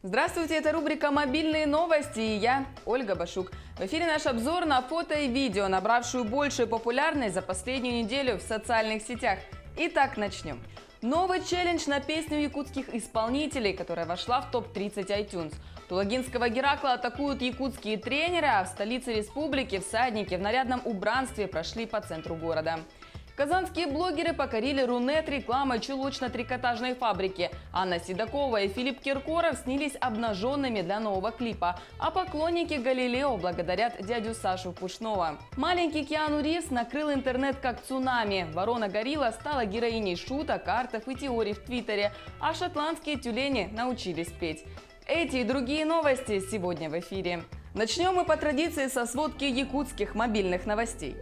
Здравствуйте, это рубрика «Мобильные новости» и я, Ольга Башук. В эфире наш обзор на фото и видео, набравшую большую популярность за последнюю неделю в социальных сетях. Итак, начнем. Новый челлендж на песню якутских исполнителей, которая вошла в топ-30 iTunes. Тулагинского Геракла атакуют якутские тренеры, а в столице республики всадники в нарядном убранстве прошли по центру города. Казанские блогеры покорили Рунет рекламой чулочно-трикотажной фабрики. Анна Седокова и Филипп Киркоров снялись обнаженными для нового клипа. А поклонники Галилео благодарят дядю Сашу Пушного. Маленький Киану Ривз накрыл интернет как цунами. Ворона-горилла стала героиней шуток, картов и теорий в Твиттере. А шотландские тюлени научились петь. Эти и другие новости сегодня в эфире. Начнем мы по традиции со сводки якутских мобильных новостей.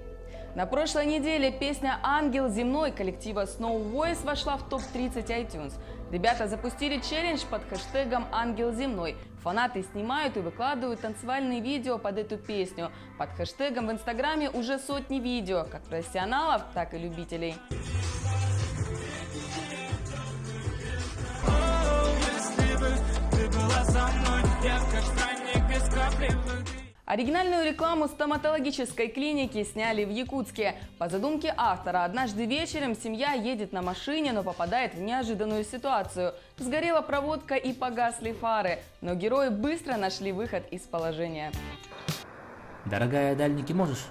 На прошлой неделе песня «Ангел земной» коллектива Snow Voice вошла в топ-30 iTunes. Ребята запустили челлендж под хэштегом «Ангел земной». Фанаты снимают и выкладывают танцевальные видео под эту песню. Под хэштегом в Инстаграме уже сотни видео, как профессионалов, так и любителей. Оригинальную рекламу стоматологической клиники сняли в Якутске. По задумке автора, однажды вечером семья едет на машине, но попадает в неожиданную ситуацию. Сгорела проводка и погасли фары, но герои быстро нашли выход из положения. Дорогая, дальники можешь?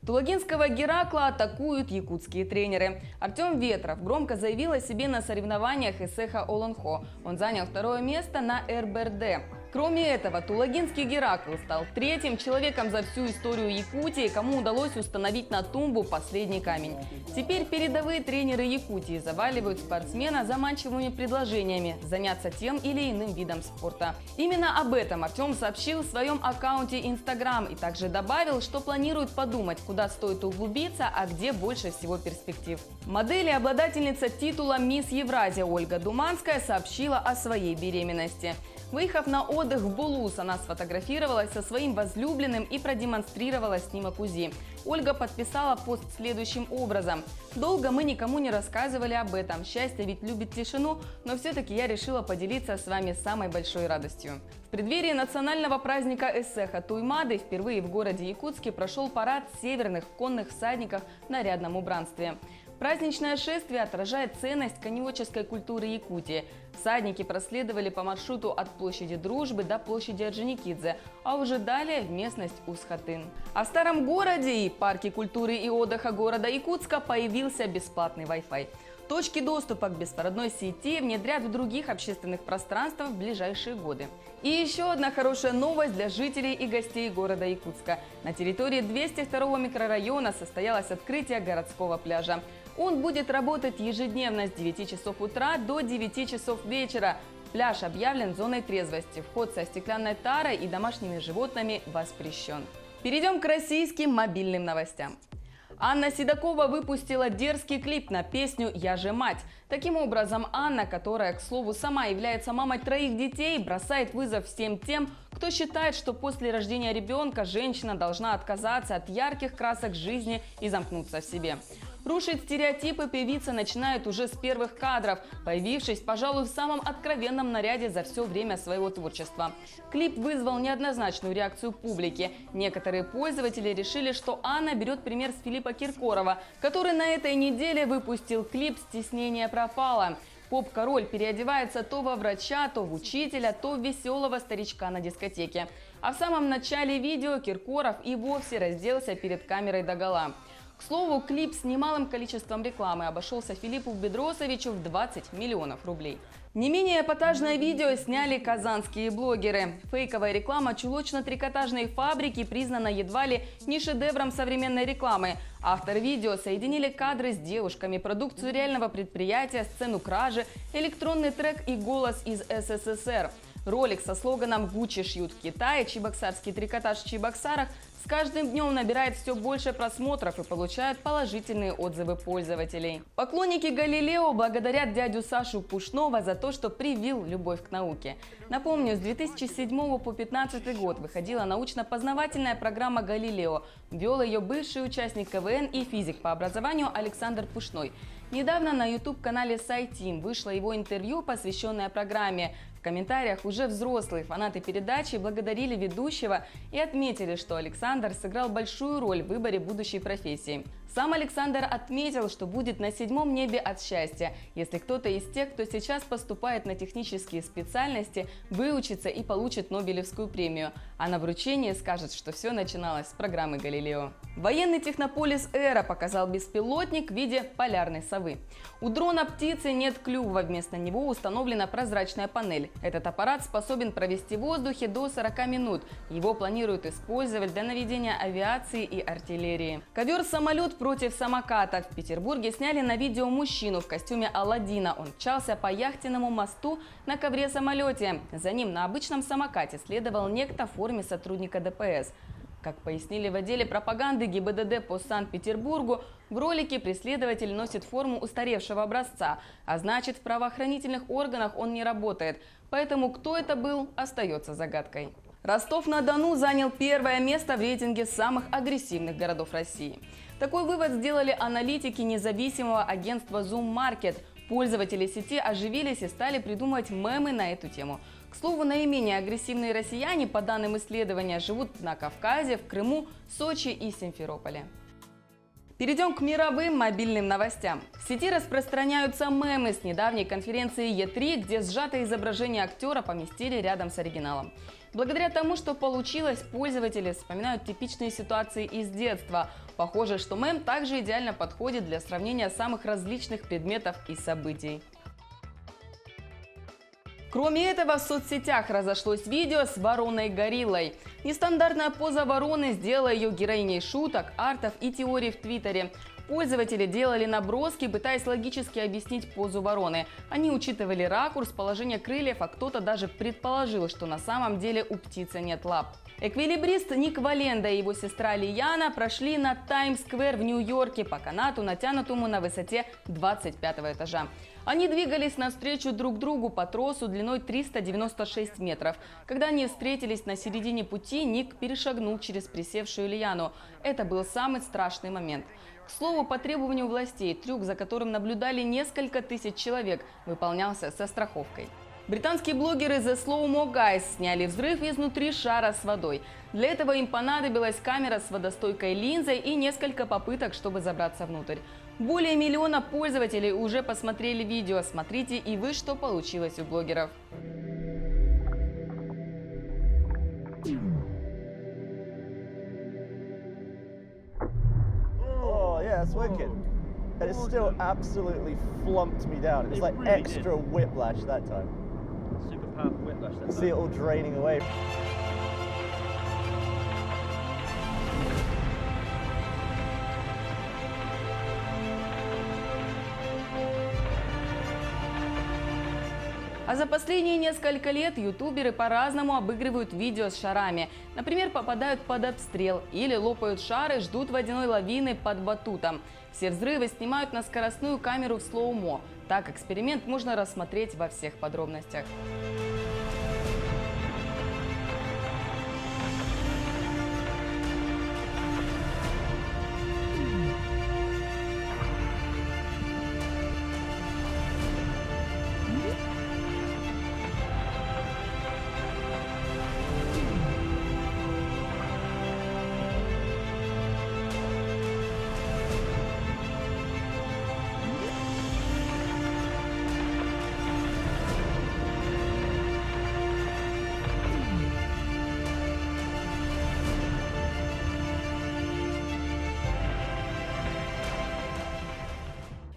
Тулагинского Геракла атакуют якутские тренеры. Артем Ветров громко заявил о себе на соревнованиях Исеха Олонхо. Он занял второе место на РБРД. Кроме этого, Тулагинский Геракл стал третьим человеком за всю историю Якутии, кому удалось установить на тумбу последний камень. Теперь передовые тренеры Якутии заваливают спортсмена заманчивыми предложениями заняться тем или иным видом спорта. Именно об этом Артем сообщил в своем аккаунте Instagram и также добавил, что планирует подумать, куда стоит углубиться, а где больше всего перспектив. Модель и обладательница титула «Мисс Евразия» Ольга Думанская сообщила о своей беременности. Выехав на отдых в Булус, она сфотографировалась со своим возлюбленным и продемонстрировала снимок УЗИ. Ольга подписала пост следующим образом: «Долго мы никому не рассказывали об этом. Счастье ведь любит тишину, но все-таки я решила поделиться с вами самой большой радостью». В преддверии национального праздника Эсеха Туймады впервые в городе Якутске прошел парад северных конных всадников в нарядном убранстве. Праздничное шествие отражает ценность коневодческой культуры Якутии. Всадники проследовали по маршруту от площади Дружбы до площади Орджоникидзе, а уже далее в местность Усхотын. А в старом городе и парке культуры и отдыха города Якутска появился бесплатный Wi-Fi. Точки доступа к беспроводной сети внедрят в других общественных пространствах в ближайшие годы. И еще одна хорошая новость для жителей и гостей города Якутска. На территории 202-го микрорайона состоялось открытие городского пляжа. Он будет работать ежедневно с 9 часов утра до 9 часов вечера. Пляж объявлен зоной трезвости. Вход со стеклянной тарой и домашними животными воспрещен. Перейдем к российским мобильным новостям. Анна Седокова выпустила дерзкий клип на песню «Я же мать». Таким образом, Анна, которая, к слову, сама является мамой 3 детей, бросает вызов всем тем, кто считает, что после рождения ребенка женщина должна отказаться от ярких красок жизни и замкнуться в себе. Рушить стереотипы певица начинает уже с первых кадров, появившись, пожалуй, в самом откровенном наряде за все время своего творчества. Клип вызвал неоднозначную реакцию публики. Некоторые пользователи решили, что Анна берет пример с Филиппа Киркорова, который на этой неделе выпустил клип «Стеснение пропало». Поп-король переодевается то во врача, то в учителя, то в веселого старичка на дискотеке. А в самом начале видео Киркоров и вовсе разделся перед камерой догола. К слову, клип с немалым количеством рекламы обошелся Филиппу Бедросовичу в 20 миллионов рублей. Не менее эпатажное видео сняли казанские блогеры. Фейковая реклама чулочно-трикотажной фабрики признана едва ли не шедевром современной рекламы. Авторы видео соединили кадры с девушками, продукцию реального предприятия, сцену кражи, электронный трек и голос из СССР. Ролик со слоганом «Гуччи шьют в Китае, чебоксарский трикотаж в Чебоксарах» с каждым днем набирает все больше просмотров и получает положительные отзывы пользователей. Поклонники Галилео благодарят дядю Сашу Пушного за то, что привил любовь к науке. Напомню, с 2007 по 2015 год выходила научно-познавательная программа «Галилео». Вел ее бывший участник КВН и физик по образованию Александр Пушной. Недавно на YouTube-канале Сайтим вышло его интервью, посвященное программе. В комментариях уже взрослые фанаты передачи благодарили ведущего и отметили, что Александр сыграл большую роль в выборе будущей профессии. Сам Александр отметил, что будет на 7-м небе от счастья, если кто-то из тех, кто сейчас поступает на технические специальности, выучится и получит Нобелевскую премию. А на вручении скажет, что все начиналось с программы «Галилео». Военный технополис «Эра» показал беспилотник в виде полярной совы. У дрона птицы нет клюва, вместо него установлена прозрачная панель. Этот аппарат способен провести в воздухе до 40 минут. Его планируют использовать для наведения авиации и артиллерии. Ковер-самолет против самоката. В Петербурге сняли на видео мужчину в костюме Аладдина. Он мчался по яхтенному мосту на ковре-самолете. За ним на обычном самокате следовал некто в форме сотрудника ДПС. Как пояснили в отделе пропаганды ГИБДД по Санкт-Петербургу, в ролике преследователь носит форму устаревшего образца, а значит, в правоохранительных органах он не работает. Поэтому кто это был, остается загадкой. Ростов-на-Дону занял первое место в рейтинге самых агрессивных городов России. Такой вывод сделали аналитики независимого агентства Zoom Market. Пользователи сети оживились и стали придумывать мемы на эту тему. К слову, наименее агрессивные россияне, по данным исследования, живут на Кавказе, в Крыму, Сочи и Симферополе. Перейдем к мировым мобильным новостям. В сети распространяются мемы с недавней конференции E3, где сжатое изображение актера поместили рядом с оригиналом. Благодаря тому, что получилось, пользователи вспоминают типичные ситуации из детства. Похоже, что мем также идеально подходит для сравнения самых различных предметов и событий. Кроме этого, в соцсетях разошлось видео с вороной-гориллой. Нестандартная поза вороны сделала ее героиней шуток, артов и теорий в Твиттере. Пользователи делали наброски, пытаясь логически объяснить позу вороны. Они учитывали ракурс, положение крыльев, а кто-то даже предположил, что на самом деле у птицы нет лап. Эквилибрист Ник Валенда и его сестра Лияна прошли на Таймс-сквер в Нью-Йорке по канату, натянутому на высоте 25 этажа. Они двигались навстречу друг другу по тросу длиной 396 метров. Когда они встретились на середине пути, Ник перешагнул через присевшую Лияну. Это был самый страшный момент. К слову, по требованию властей, трюк, за которым наблюдали несколько тысяч человек, выполнялся со страховкой. Британские блогеры The Slow Mo Guys сняли взрыв изнутри шара с водой. Для этого им понадобилась камера с водостойкой линзой и несколько попыток, чтобы забраться внутрь. Более 1 миллиона пользователей уже посмотрели видео. Смотрите и вы, что получилось у блогеров. Oh yeah, that's wicked. And it still absolutely flunked me down. It was like really extra whiplash that time. Super powerful whiplash. You see it all draining away. А за последние несколько лет ютуберы по-разному обыгрывают видео с шарами. Например, попадают под обстрел или лопают шары, ждут водяной лавины под батутом. Все взрывы снимают на скоростную камеру в слоумо. Так эксперимент можно рассмотреть во всех подробностях.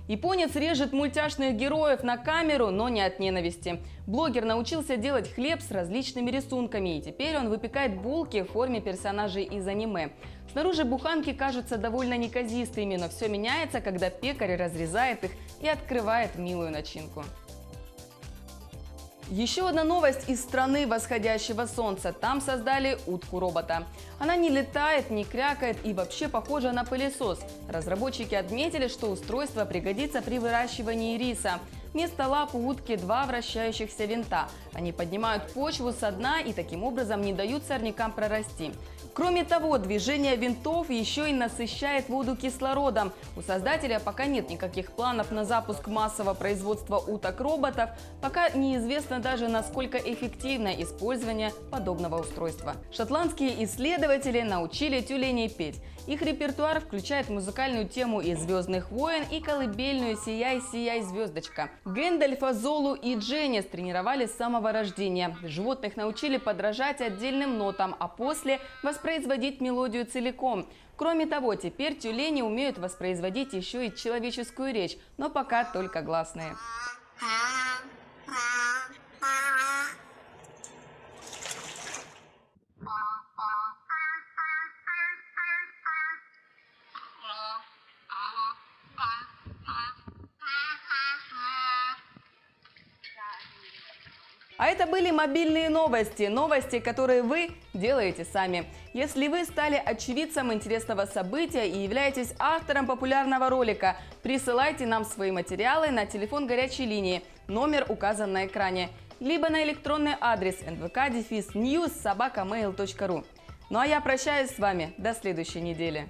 Японец режет мультяшных героев на камеру, но не от ненависти. Блогер научился делать хлеб с различными рисунками, и теперь он выпекает булки в форме персонажей из аниме. Снаружи буханки кажутся довольно неказистыми, но все меняется, когда пекарь разрезает их и открывает милую начинку. Еще одна новость из страны восходящего солнца. Там создали утку-робота. Она не летает, не крякает и вообще похожа на пылесос. Разработчики отметили, что устройство пригодится при выращивании риса. Вместо лап у утки 2 вращающихся винта. Они поднимают почву со дна и таким образом не дают сорнякам прорасти. Кроме того, движение винтов еще и насыщает воду кислородом. У создателя пока нет никаких планов на запуск массового производства уток-роботов. Пока неизвестно даже, насколько эффективно использование подобного устройства. Шотландские исследователи научили тюленей петь. Их репертуар включает музыкальную тему из «Звездных войн» и колыбельную «Сияй, сияй, звездочка». Гэндальфа, Золу и Дженни тренировали с самого рождения. Животных научили подражать отдельным нотам, а после воспроизводить мелодию целиком. Кроме того, теперь тюлени умеют воспроизводить еще и человеческую речь, но пока только гласные. А это были мобильные новости. Новости, которые вы делаете сами. Если вы стали очевидцем интересного события и являетесь автором популярного ролика, присылайте нам свои материалы на телефон горячей линии. Номер указан на экране. Либо на электронный адрес ndvk-news@mail.ru. Ну а я прощаюсь с вами. До следующей недели.